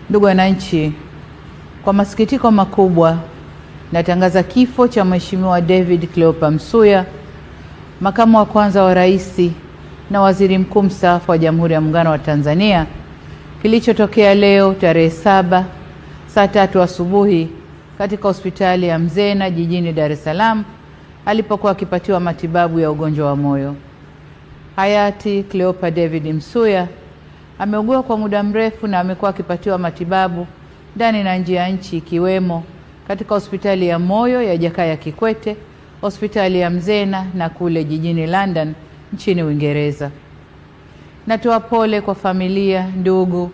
Ndugu wananchi, kwa masikitiko makubwa natangaza kifo cha Mheshimiwa David Cleopa Msuya, makamu wa kwanza wa rais na waziri mkuu mstaafu wa Jamhuri ya Muungano wa Tanzania, kilichotokea leo tarehe 7 saa 3 asubuhi katika hospitali ya Mzena jijini Dar es Salaam alipokuwa akipatiwa matibabu ya ugonjwa wa moyo. Hayati Cleopa David Msuya ameugua kwa muda mrefu na amekuwa akipatiwa matibabu ndani na nje ya nchi, ikiwemo katika hospitali ya moyo ya Jakaya Kikwete, hospitali ya Mzena na kule jijini London nchini Uingereza. Natoa pole kwa familia, ndugu,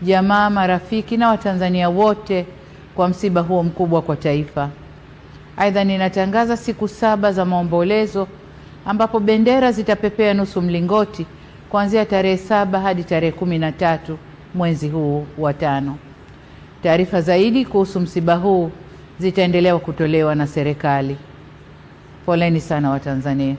jamaa, marafiki na Watanzania wote kwa msiba huo mkubwa kwa taifa. Aidha, ninatangaza siku 7 za maombolezo ambapo bendera zitapepea nusu mlingoti kuanzia tarehe 7 hadi tarehe 13 mwezi huu wa 5. Taarifa zaidi kuhusu msiba huu zitaendelea kutolewa na serikali. Poleni sana Watanzania.